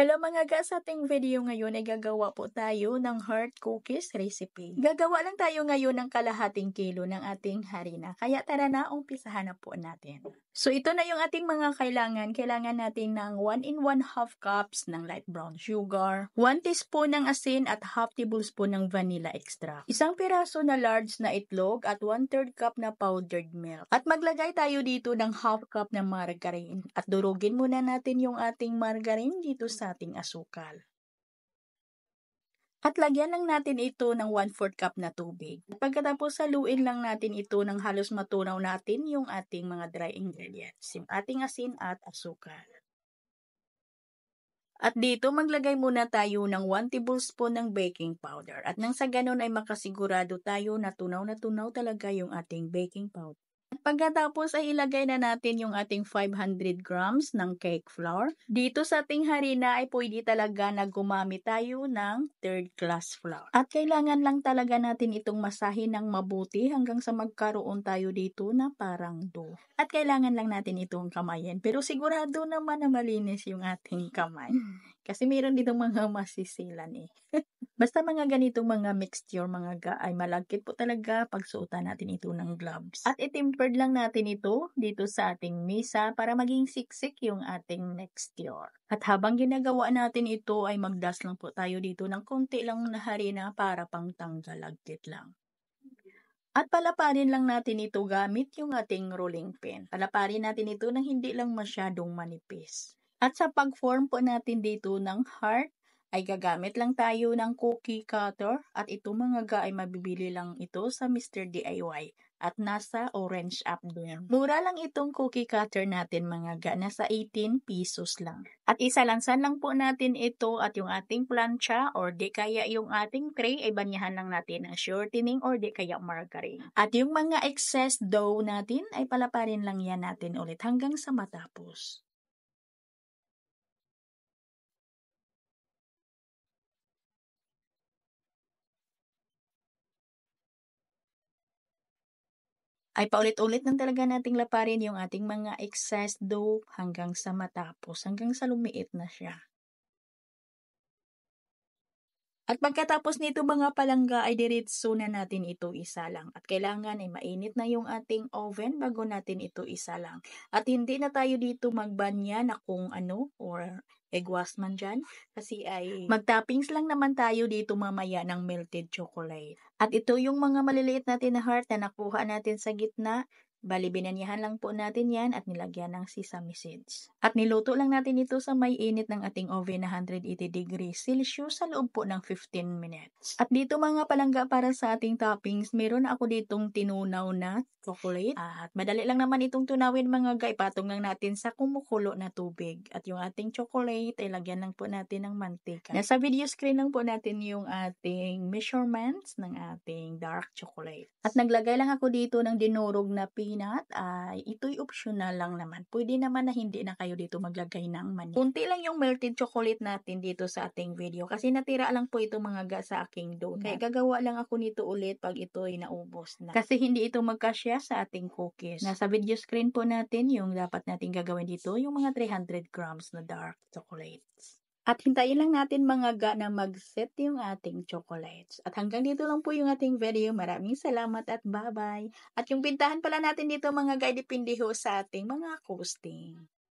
Hello mga ga, sa ating video ngayon ay gagawa po tayo ng heart cookies recipe. Gagawa lang tayo ngayon ng kalahating kilo ng ating harina. Kaya tara na, umpisahan na po natin. So ito na yung ating mga kailangan. Kailangan natin ng 1 and 1/2 cups ng light brown sugar, 1 teaspoon ng asin at half tablespoon ng vanilla extract, isang piraso na large na itlog at 1/3 cup na powdered milk. At maglagay tayo dito ng half cup na margarine. At durugin muna natin yung ating margarine dito sa ating asukal. At lagyan lang natin ito ng 1/4 cup na tubig. At pagkatapos haluin lang natin ito ng halos matunaw natin yung ating mga dry ingredients, yung ating asin at asukal. At dito maglagay muna tayo ng 1 tablespoon ng baking powder. At nang sa ganun ay makasigurado tayo na tunaw talaga yung ating baking powder. At pagkatapos ay ilagay na natin yung ating 500 grams ng cake flour. Dito sa ating harina ay pwede talaga na gumamit tayo ng third class flour. At kailangan lang talaga natin itong masahin ng mabuti hanggang sa magkaroon tayo dito na parang dough. At kailangan lang natin itong kamayin. Pero sigurado naman na malinis yung ating kamay. Kasi meron ditong mga masisilan eh. Basta mga ganitong mga mixture mga ga ay malagkit po talaga pag suotan natin ito ng gloves. At itempered lang natin ito dito sa ating mesa para maging siksik yung ating mixture. At habang ginagawa natin ito ay magdas lang po tayo dito ng konti lang na harina para pang tanggal lagkit lang. At palaparin lang natin ito gamit yung ating rolling pin. Palaparin natin ito nang hindi lang masyadong manipis. At sa pag-form po natin dito ng heart, ay gagamit lang tayo ng cookie cutter at ito mga ga ay mabibili lang ito sa Mr. DIY at nasa orange app din. Mura lang itong cookie cutter natin mga ga, nasa 18 pesos lang. At isalansan lang po natin ito at yung ating plancha or di kaya yung ating tray ay banyahan lang natin ng shortening or di kaya margarine. At yung mga excess dough natin ay palaparin lang yan natin ulit hanggang sa matapos. Ay paulit-ulit lang talaga nating laparin yung ating mga excess dough hanggang sa matapos, hanggang sa lumiit na siya. At pagkatapos nito mga palangga ay diretso na natin ito isalang. At kailangan ay mainit na yung ating oven bago natin ito isalang. At hindi na tayo dito magbanya na kung ano or egwas man dyan. Kasi ay magtoppings lang naman tayo dito mamaya ng melted chocolate. At ito yung mga maliliit natin na heart na nakuha natin sa gitna. Bali, binanyahan lang po natin yan at nilagyan ng sesame seeds. At niluto lang natin ito sa may init ng ating oven na 180 degrees Celsius sa loob po ng 15 minutes. At dito mga palangga para sa ating toppings, meron ako ditong tinunaw na chocolate. At madali lang naman itong tunawin mga ga, ipatong lang natin sa kumukulo na tubig. At yung ating chocolate ay lagyan lang po natin ng mantika. Nasa video screen lang po natin yung ating measurements ng ating dark chocolate. At naglagay lang ako dito ng dinurog na peanut, ay ito'y optional lang naman. Pwede naman na hindi na kayo dito maglagay ng mani. Kunti lang yung melted chocolate natin dito sa ating video kasi natira lang po ito mga ga sa aking donut. Kaya gagawa lang ako nito ulit pag ito'y naubos na. Kasi hindi ito magkasya sa ating cookies. Nasa video screen po natin yung dapat natin gagawin dito, yung mga 300 grams na dark chocolates. At hintayin lang natin mga ga na mag-set yung ating chocolates. At hanggang dito lang po yung ating video. Maraming salamat at bye-bye. At yung bintahan pala natin dito mga ga, depende ho sa ating mga costing.